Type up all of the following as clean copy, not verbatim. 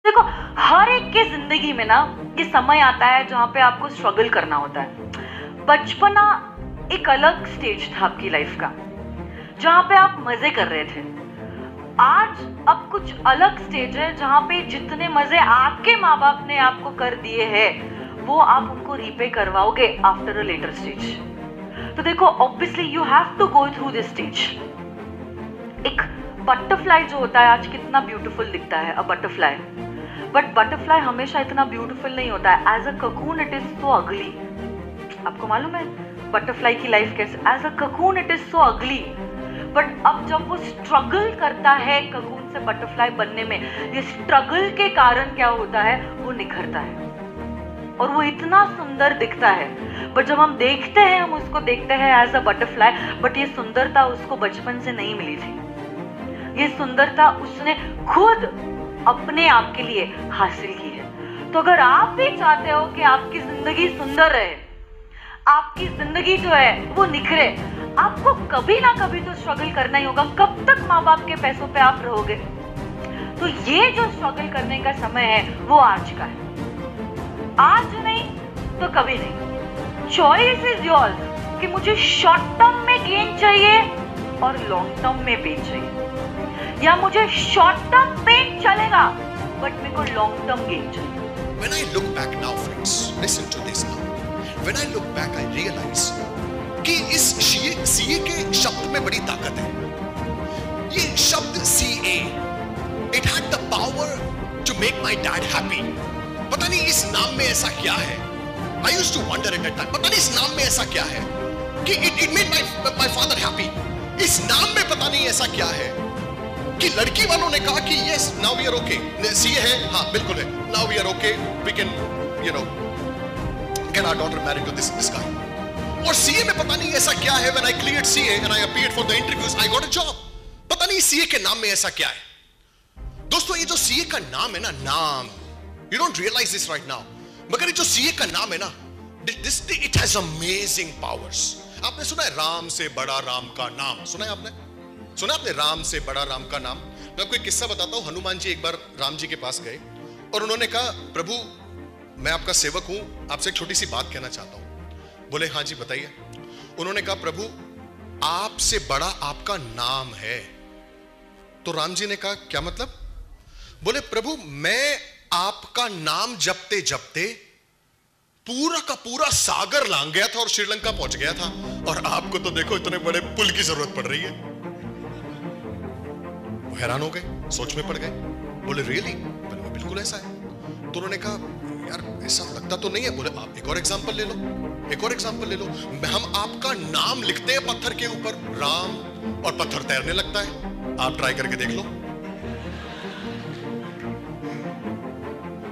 देखो, हर एक के जिंदगी में ना ये समय आता है जहाँ पे आपको स्ट्रगल करना होता है। बचपना एक अलग स्टेज था आपकी लाइफ का, जहाँ पे आप मजे कर रहे थे। आज अब कुछ अलग स्टेज है जहाँ पे जितने मजे आपके माँ बाप ने आपको कर दिए हैं वो आप उनको रीपे करवाओगे आफ्टर अ लेटर स्टेज। तो देखो, obviously you have to go through this stage. एक बटरफ्लाई जो होता है आज कितना ब्यूटीफुल दिखता है, अ बटरफ्लाई, बट बटरफ्लाई हमेशा इतना ब्यूटीफुल नहीं होता है। As a cocoon it is so ugly. आपको मालूम है बटरफ्लाई की लाइफ कैसे? As a cocoon it is so ugly, but अब जब वो स्ट्रगल करता है ककून से बटरफ्लाई बनने में, ये स्ट्रगल के कारण क्या होता है, वो निखरता है और वो इतना सुंदर दिखता है। बट जब हम देखते हैं, हम उसको देखते हैं एज अ बटरफ्लाई, बट ये सुंदरता उसको बचपन से नहीं मिली थी। ये सुंदरता उसने खुद अपने आप के लिए हासिल की है। तो अगर आप भी चाहते हो कि आपकी जिंदगी सुंदर रहे, आपकी जिंदगी जो है वो निखरे, आपको कभी ना कभी तो स्ट्रगल करना ही होगा। कब तक माँ बाप के पैसों पे आप रहोगे? तो ये जो स्ट्रगल करने का समय है वो आज का है, आज नहीं तो कभी नहीं। चॉइस इज योर्स कि मुझे शॉर्ट टर्म में गेन चाहिए और लॉन्ग टर्म में पेन चाहिए, या मुझे शॉर्ट टर्म पेन चलेगा बट मेरे को लॉन्ग टर्म गेन चाहिए। When I look back now, friends, listen to this now. When I look back, I realize कि इस CA के शब्द में बड़ी ताकत है। ये शब्द CA, it had the power to make my dad happy. पता नहीं इस नाम में ऐसा क्या है। I used to wonder at that time. पता नहीं इस नाम में ऐसा क्या है कि it made my father happy. इस नाम में पता नहीं ऐसा क्या है कि लड़की वालों ने कहा कि yes, now we are okay. CA है, हाँ बिल्कुल है। Now we are okay. We can, you know, get our daughter married to this guy. और CA में पता नहीं ऐसा क्या है। When I cleared CA and I appeared for the interviews, I got a job. पता नहीं CA के नाम में ऐसा क्या है। दोस्तों, ये जो CA का नाम है ना, नाम, you don't realize this right now, मगर ये जो CA का नाम है ना, it has amazing powers. आपने सुना है राम से बड़ा राम का नाम? सुना है आपने? सुना आपने राम से बड़ा राम का नाम? मैं आपको एक किस्सा बताता हूं। हनुमान जी एक बार राम जी के पास गए और उन्होंने कहा, प्रभु मैं आपका सेवक हूं, आपसे एक छोटी सी बात कहना चाहता हूं। बोले हाँ जी बताइए। उन्होंने कहा, प्रभु आपसे बड़ा आपका नाम है। तो राम जी ने कहा, क्या मतलब? बोले, प्रभु मैं आपका नाम जपते जपते पूरा का पूरा सागर लांग गया था और श्रीलंका पहुंच गया था, और आपको तो देखो इतने बड़े पुल की जरूरत पड़ रही है। वो हैरान हो गए, सोच में पड़ गए। बोले रियली? बोले बिल्कुल ऐसा है। तो उन्होंने कहा, यार ऐसा लगता तो नहीं है। बोले आप एक और एग्जांपल ले लो, एक और एग्जांपल ले लो। हम आपका नाम लिखते हैं पत्थर के ऊपर, राम, और पत्थर तैरने लगता है। आप ट्राई करके देख लो।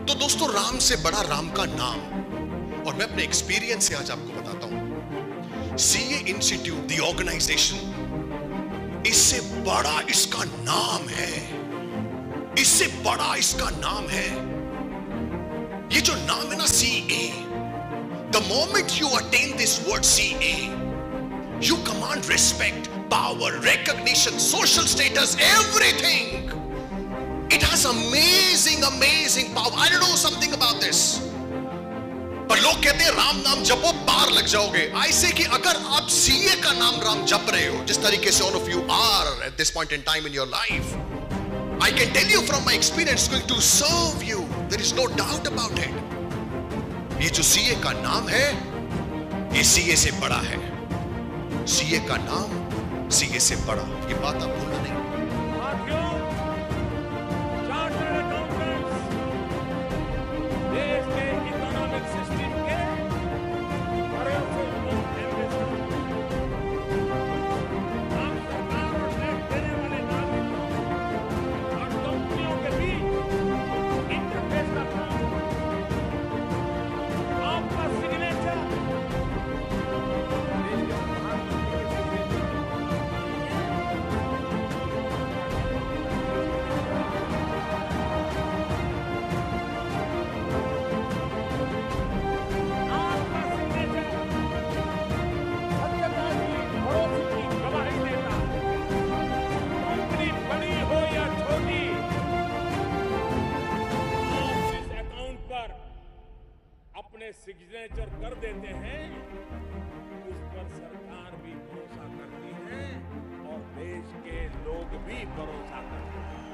तो दोस्तों, राम से बड़ा राम का नाम, और मैं अपने एक्सपीरियंस से आज आपको बताता हूं, CA इंस्टीट्यूट द ऑर्गेनाइजेशन, इससे बड़ा इसका नाम है, इससे बड़ा इसका नाम है। ये जो नाम है ना CA, the moment you attain this word CA, you command respect, power, recognition, social status, everything. It has amazing power. I don't know something about this. पर लोग कहते हैं राम नाम जपो पार लग जाओगे। ऐसे कि अगर आप CA का नाम राम जप रहे हो, जिस तरीके से all of you are at this point in time in your life, I can tell you from my experience, going to serve you. There is no doubt about it. ये जो CA का नाम है, ये CA से बड़ा है। CA का नाम CA से बड़ा, ये बात आप भूलना नहीं। में सिग्नेचर कर देते हैं, उस पर सरकार भी भरोसा करती है और देश के लोग भी भरोसा करते हैं।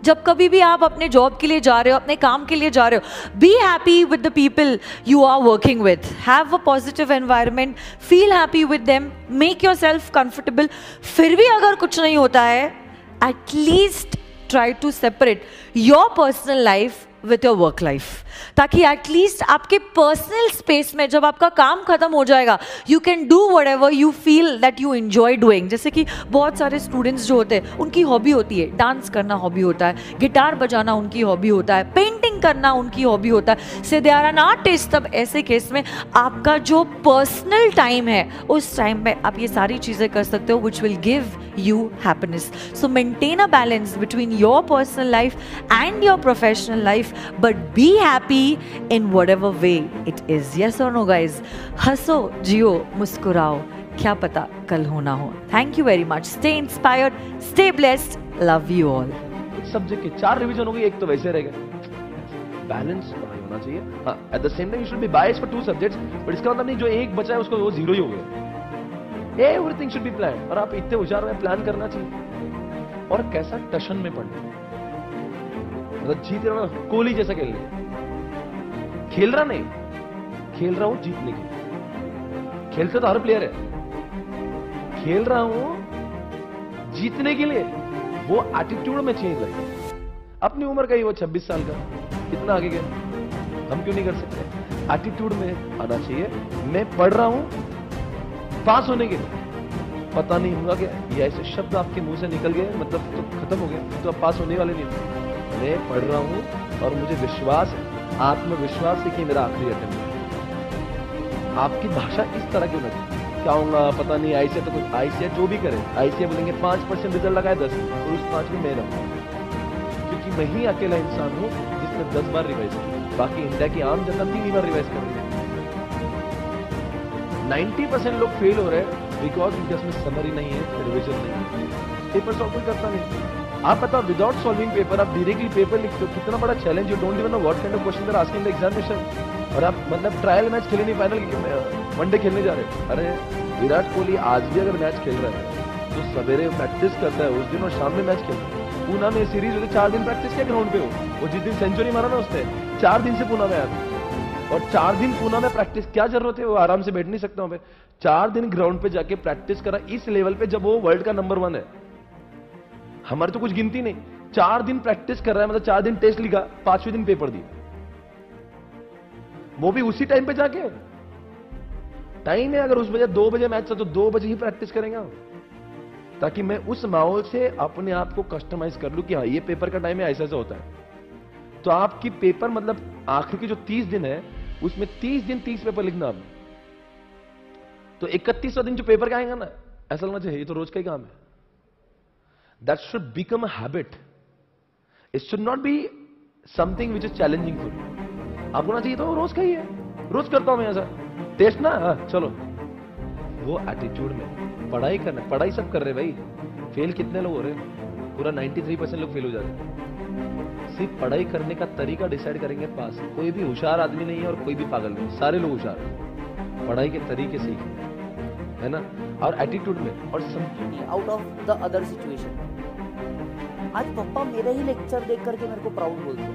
जब कभी भी आप अपने जॉब के लिए जा रहे हो, अपने काम के लिए जा रहे हो, be happy with the people you are working with, have a positive environment, feel happy with them, make yourself comfortable. फिर भी अगर कुछ नहीं होता है, at least try to separate your personal life with your work life, ताकि at least आपके personal space में जब आपका काम खत्म हो जाएगा, you can do whatever you feel that you enjoy doing. जैसे कि बहुत सारे स्टूडेंट्स जो होते हैं, उनकी हॉबी होती है डांस करना, हॉबी होता है गिटार बजाना, उनकी हॉबी होता है पेंटिंग करना, उनकी हॉबी होता है, से दे आर एन आर्टिस्ट। तब ऐसे केस में आपका जो पर्सनल टाइम है, उस टाइम में आप ये सारी चीज़ें कर सकते हो which will give you happiness. So maintain a balance between your personal life and your professional life, but be happy in whatever way it is. Yes or no guys? हंसो, जियो, मुस्कुराओ, क्या पता कल हो ना हो। Thank you very much. Stay inspired, stay blessed, love you all. Subject के 4 revision हो गई, एक तो वैसे रह गया। बैलेंस होना चाहिए। हाँ, at the same time you should be biased for 2 subjects, but इसका मतलब नहीं जो एक बचा है उसको वो 0 ही हो गया। एवरीथिंग शुड बी प्लान, और आप इतने होशियार हैं, प्लान करना चाहिए। और कैसा टशन में पड़ना, मतलब जीत रहा ना, कोहली जैसा खेल रहा, खेल रहा नहीं, खेल रहा हूं जीतने के लिए। खेलते तो हर प्लेयर है, खेल रहा हूं जीतने के लिए। वो एटीट्यूड में चेंज लाइए। अपनी उम्र का ही वो 26 साल का, कितना आगे गया, हम क्यों नहीं कर सकते? एटीट्यूड में आना चाहिए। मैं पढ़ रहा हूं पास होने के लिए, पता नहीं होगा क्या, ये ऐसे शब्द आपके मुंह से निकल गए, मतलब तो खत्म हो गया, तो अब पास होने वाले नहीं। मैं पढ़ रहा हूं और मुझे विश्वास है, आत्मविश्वास है कि मेरा आखिरी अटेम्प्ट है। आपकी भाषा इस तरह क्यों लगी? क्या होगा पता नहीं, ऐसे तो कुछ ऐसे जो भी करे, ऐसे बोलेंगे 5% रिजल्ट लगाए 10, और उस 5 में मैं रहूंगा, क्योंकि मैं ही अकेला इंसान हूं जिसने 10 बार रिवाइज किया। बाकी इंडिया की आम जनता 3 बार रिवाइज कर रही है। 90% लोग फेल हो रहे हैं बिकॉज उनके उसमें समरी नहीं है, रिविजन नहीं है, पेपर सॉल्व कोई करता नहीं। आप पता, विदाउट सॉल्विंग पेपर आप डायरेक्टली पेपर लिखते हो, कितना बड़ा challenge. You don't even know what kind of question they are asking in the examination, और आप मतलब ट्रायल मैच खेले नहीं, फाइनल वनडे खेलने जा रहे हैं। अरे विराट कोहली आज भी अगर मैच खेल रहा है तो सवेरे प्रैक्टिस करता है उस दिन, और शाम में मैच खेलता है। पूना में सीरीज होती, 4 दिन प्रैक्टिस किया ग्राउंड पे हो। वो जिस दिन सेंचुरी मारा ना उसने, 4 दिन से पूना में आया, और 4 दिन पूना में प्रैक्टिस, क्या जरूरत है, वो आराम से बैठ नहीं सकता हूं। 4 दिन ग्राउंड पे जाके प्रैक्टिस करा इस लेवल पे, जब वो वर्ल्ड का नंबर 1 है। हमारे तो कुछ गिनती नहीं, 4 दिन प्रैक्टिस कर रहा है, मतलब 4 दिन टेस्ट लिखा, 5वें दिन पेपर दिया, वो भी उसी टाइम पे जाके। टाइम है, अगर उस बजे 2 बजे मैच था तो 2 बजे ही प्रैक्टिस करेंगे, ताकि मैं उस माहौल से अपने आप को कस्टमाइज कर लूं कि हाँ ये पेपर का टाइम है, ऐसा ऐसा होता है। तो आपकी पेपर मतलब आखिर की जो 30 दिन है, उसमें 30 दिन 30 पेपर लिखना आप, तो 31वां दिन जो पेपर का आएगा ना, ऐसा लगना चाहिए ये तो रोज का ही काम है। That should become a habit, it should not be something which is challenging for you. आपको ना चाहिए तो रोज का ही है, रोज करता हूं मैं ऐसा टेस्ट ना, हाँ चलो। वो एटीट्यूड में पढ़ाई करना, पढ़ाई सब कर रहे भाई, फेल कितने लोग हो रहे हैं? पूरा 93% लोग फेल हो जा रहे हैं। सिर्फ पढ़ाई करने का तरीका डिसाइड करेंगे पास। कोई भी होशियार आदमी नहीं है और कोई भी पागल नहीं, सारे लोग होशियार हैं। पढ़ाई के तरीके सीखें, है ना, और एटीट्यूड में, और out of the other situation. आज पापा मेरा ही लेक्चर देख करके मेरे को प्राउड बोलते हैं।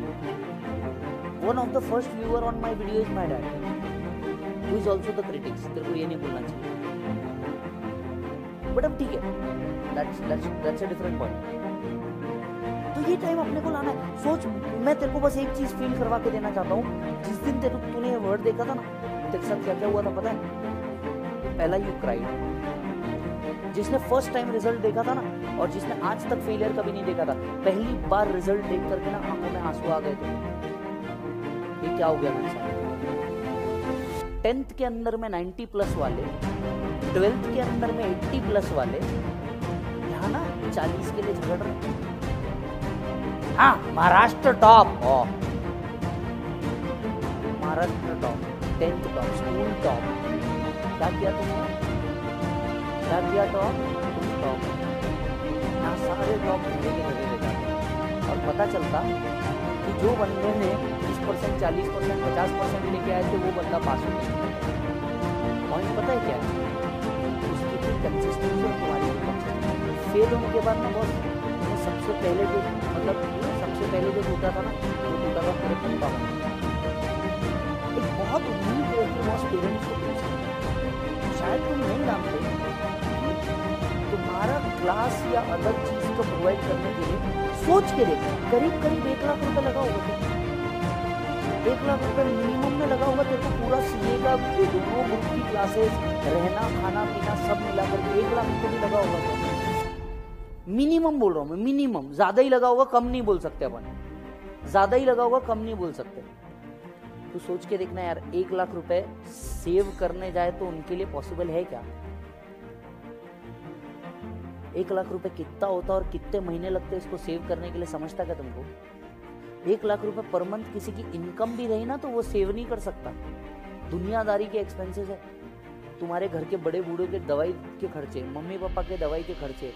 One of the first viewer on my video is my dad, who is also the critics. तेरे को ये नहीं बोलना चाहिए, बट अब ठीक है, दैट्स अ डिफरेंट पॉइंट। तो ये टाइम अपने को लाना है। सोच, मैं तेरे को बस एक चीज फील करवा के देना चाहता हूँ। जिस दिन तूने ये वर्ड देखा था ना, तेरे साथ क्या क्या हुआ था पता है? पहला यू क्राइड। जिसने फर्स्ट टाइम रिजल्ट देखा था ना, और जिसने आज तक फेलियर कभी नहीं देखा था, पहली बार रिजल्ट देख करके ना आंखों में आंसू आ गए थे। ये क्या हो गया मेरे साथ? 10th के अंदर में 90+ वाले, 12th के अंदर में 80+ वाले, यहाँ ना 40 के लिए झगड़ रहे। हाँ, Maharashtra top, Maharashtra top, 10th top, school top. क्या किया तुमने? क्या किया टॉप? तुम टॉप। यहाँ सारे टॉप लेके लगे रहते, और पता चलता कि जो बंदे ने 40% 50% लेके आए थे वो बंदा पास हो गया। पॉइंट पता है क्या है? उसकी भी कंसिस्टेंसी और तुम्हारी भी कंसिस्टेंसी। फेल होने के बाद ना बॉस, सबसे पहले जो सबसे पहले जो टूटा था ना, वो टूटा था मेरे पप्पा का। एक बहुत उम्मीद है कि बॉस पेरेंट्स को पूछे, शायद तुम नहीं जानते, तुम्हारा क्लास या अदर चीज को प्रोवाइड करने के लिए सोच के देखो, करीब 1 लाख रुपए लगा होगा। 1 लाख रुपए मिनिमम में लगा होगा तेरे को पूरा सीए का दोनों ग्रुप की क्लासेस, रहना खाना पीना सब मिलाकर 1 लाख रुपए भी लगा होगा। मिनिमम बोल रहा हूं मैं, मिनिमम। ज्यादा ही लगा होगा, कम नहीं बोल सकते अपन। ज्यादा ही लगा होगा, कम नहीं बोल सकते। तो सोच के देखना यार, 1 लाख रुपए सेव करने जाए तो उनके लिए पॉसिबल है क्या? 1 लाख रुपए कितना होता और कितने महीने लगते इसको सेव करने के लिए, समझता क्या तुमको? 1 लाख रुपए पर मंथ किसी की इनकम भी रही ना तो वो सेव नहीं कर सकता। दुनियादारी के एक्सपेंसेस है, तुम्हारे घर के बड़े बूढ़ों के दवाई के खर्चे, मम्मी पापा के दवाई के खर्चे,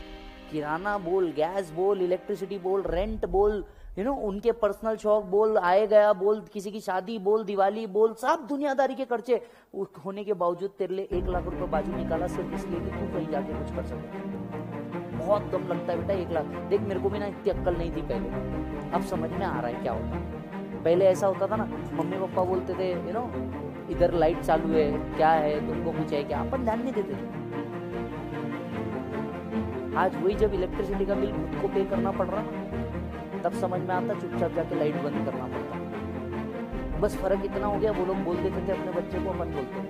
किराना बोल, गैस बोल, इलेक्ट्रिसिटी बोल, रेंट बोल, उनके पर्सनल शौक बोल, आए गया बोल, किसी की शादी बोल, दिवाली बोल, सब दुनियादारी के खर्चे होने के बावजूद तेरे लिए 1 लाख रुपए बाजू निकाला सिर्फ इसलिए कि तू कहीं जाके कुछ कर सके। बहुत कम लगता है बेटा 1 लाख। देख मेरे को भी ना इतनी अक्ल नहीं थी पहले, अब समझ में आ रहा है क्या होता है। पहले ऐसा होता था ना, मम्मी पापा बोलते थे इधर लाइट चालू है, क्या है, तुमको कुछ है क्या, अपन ध्यान नहीं देते थे। आज वही जब इलेक्ट्रिसिटी का बिल खुद को पे करना पड़ रहा, तब समझ में आता चुपचाप जाके लाइट बंद करना पड़ता। बस फर्क इतना हो गया, वो लोग बोल देते थे अपने बच्चे को, अपन बोलते थे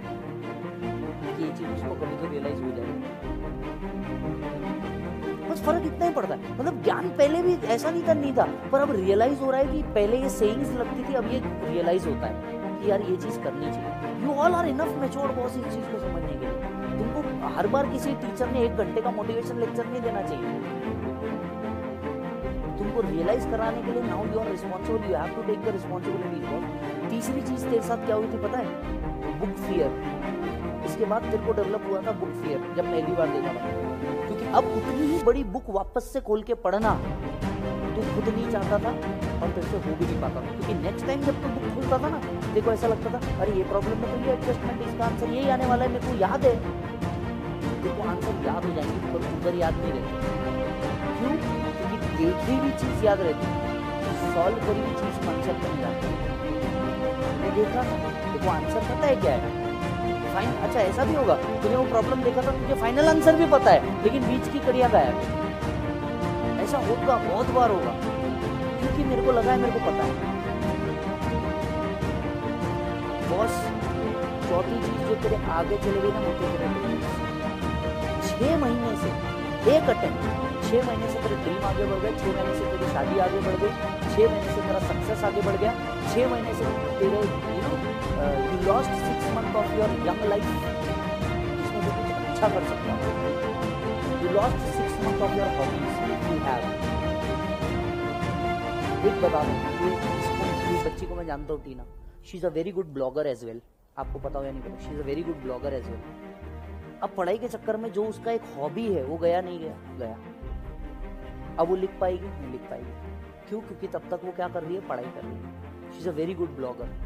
कि ये चीज उसको कभी तो रियलाइज हो जाएगी। बस फर्क इतना ही पड़ता है। मतलब ज्ञान पहले भी ऐसा नहीं था, पर अब रियलाइज हो रहा है कि पहले ये सेइंग्स लगती थी, अब ये रियलाइज होता है कि यार ये चीज करनी चाहिए। You all are enough matured boss इस चीज को समझने के लिए। तुमको हर बार किसी टीचर ने 1 घंटे का मोटिवेशन लेक्चर नहीं देना चाहिए। तुमको रियलाइज कराने के लिए now you are responsible, you have to take the responsibility. तीसरी चीज तेरे साथ क्या हुई थी पता है? Book fear. इसके बाद तेरे को डेवलप हुआ था बुक फियर, जब पहली बार देखा था। क्योंकि अब उतनी ही बड़ी बुक वापस से खोल के पढ़ना तू खुद नहीं चाहता था और तेरे से हो भी नहीं पाता था। क्योंकि नेक्स्ट टाइम जब तू बुक खोलता था ना, देखो ऐसा लगता था अरे ये प्रॉब्लम में तो ये एडजस्टमेंट, इसका आंसर यही आने वाला है, मेरे को याद है। देखो आंसर याद हो जाएंगे पर उधर याद नहीं रहती। क्यों? क्योंकि देखी भी चीज याद रहती, सॉल्व करी हुई चीज कॉन्सेप्ट नहीं जाती। मैं देख रहा था, देखो आंसर पता है क्या है, फाइन। अच्छा ऐसा भी होगा, तूने वो प्रॉब्लम देखा था, तुझे फाइनल आंसर भी पता है, लेकिन बीच की कड़ियां गायब। ऐसा होगा, बहुत बार होगा, क्योंकि मेरे को लगा है, मेरे को पता है। बॉस चौथी चीज जो तेरे आगे चले गई ना, वो तेरे 6 महीने से एक अटेम्प्ट, 6 महीने से तेरे ड्रीम आगे बढ़ गए, 6 महीने से तेरी शादी आगे बढ़ गई, 6 महीने से तेरा सक्सेस आगे बढ़ गया, 6 महीने से तेरे you lost 6 months of your young life, जिसमें तू कुछ अच्छा कर सकता है। You lost 6 months of your hobbies you have। एक बता दूं, इस बच्ची को मैं जानता हूँ, Tina, she is a very good blogger as well. आपको पता हो या नहीं पता, she is a very good blogger as well. अब पढ़ाई के चक्कर में जो उसका एक हॉबी है वो गया नहीं गया। अब वो लिख पाएगी नहीं लिख पाएगी। क्यों? क्योंकि तब तक वो क्या कर रही है, पढ़ाई कर रही है। She is a very good blogger.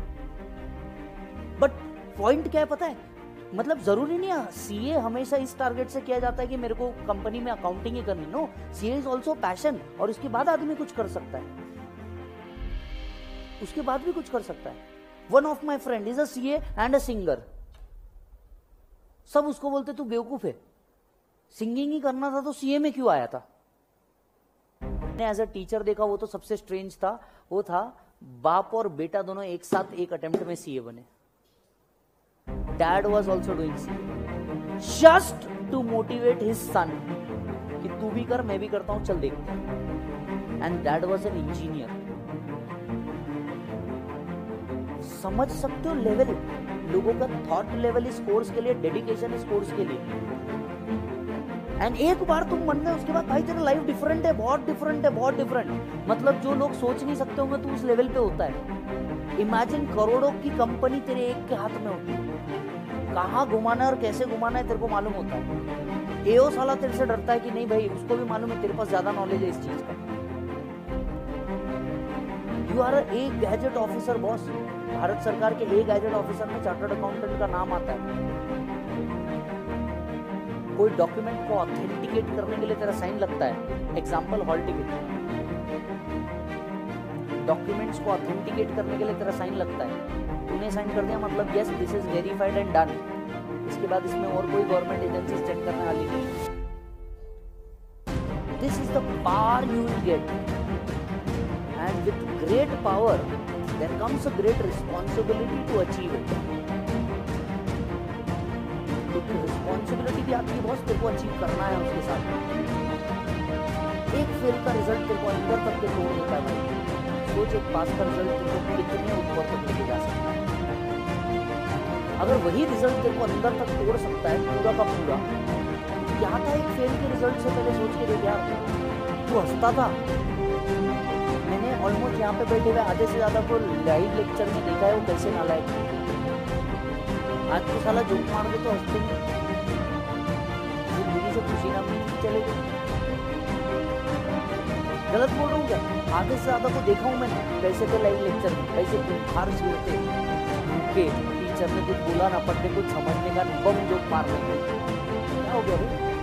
But point क्या है पता है? मतलब जरूरी नहीं है सीए हमेशा इस टारगेट से किया जाता है कि मेरे को कंपनी में अकाउंटिंग ही करनी। No, CA is also passion, और उसके बाद आदमी कुछ कर सकता है, उसके बाद भी कुछ कर सकता है। One of my friend is a CA and a singer. सब उसको बोलते तू बेवकूफ है, सिंगिंग ही करना था तो सीए में क्यों आया था? मैंने एज अ टीचर देखा, वो तो सबसे स्ट्रेंज था। वो था बाप और बेटा दोनों एक साथ एक अटेम्प्ट में सीए बने। Dad was also doing CA just to motivate his son कि तू भी कर, मैं भी करता हूं, चल देखते हैं। And dad was an engineer. समझ सकते हो लेवल, लोगों का थॉट लेवल इस कोर्स के लिए, डेडिकेशन इस कोर्स के लिए। एंड एक बार तुम मन में, उसके बाद भाई तेरा लाइफ डिफरेंट है, बहुत डिफरेंट है, बहुत डिफरेंट। मतलब जो लोग सोच नहीं सकते होंगे तू उस लेवल पे होता है। इमेजिन करोड़ों की कंपनी तेरे एक के हाथ में होती है, कहाँ घुमाना है और कैसे घुमाना है तेरे को मालूम होता है। एओ साला तेरे से डरता है कि नहीं भाई, उसको भी मालूम है तेरे पास ज्यादा नॉलेज है इस चीज का। You are a gazette officer boss. Bharat सरकार के ए गैजेट ऑफिसर में चार्टर्ड अकाउंटेंट का नाम आता है। कोई डॉक्यूमेंट को ऑथेंटिकेट करने के लिए तेरा साइन लगता है। एग्जाम्पल हॉल टिकट, डॉक्यूमेंट्स को ऑथेंटिकेट करने के लिए तेरा साइन लगता है। तूने साइन कर दिया मतलब yes this is verified and done. इसके बाद इसमें और कोई गवर्नमेंट एजेंसी चेक करने वाली नहीं। This is the power you will get, and with great power there comes a great responsibility to achieve it. क्योंकि रिस्पॉन्सिबिलिटी भी आपकी बॉस, तेरे को अचीव करना है उसके साथ। एक फेल का रिजल्ट तेरे को अंदर तक के तोड़ देता है। सोच एक पास का रिजल्ट तेरे को कितने ऊपर तक लेके जा सकता है। अगर वही रिजल्ट तेरे को अंदर तक तोड़ सकता है पूरा का पूरा, क्या था एक फेल के रिजल्ट से पहले सोच के देख यार, तू हंसता था। मैंने ऑलमोस्ट यहाँ पे बैठे हुए आधे से ज्यादा को लाइव लेक्चर में देखा है वो कैसे नालायक है। आज तो साला जोक मार दे तो हंसते नहीं, जिंदगी से खुशी ना मिली चले गए। गलत बोल रहा हूँ क्या? आधे से ज्यादा को देखा हूँ मैंने कैसे थे लाइव लेक्चर में, कैसे बुखार छिड़ते भूखे, टीचर ने कुछ बोला ना, पढ़ने कुछ समझने का बम जोक मार रहे। क्या हो गया भाई?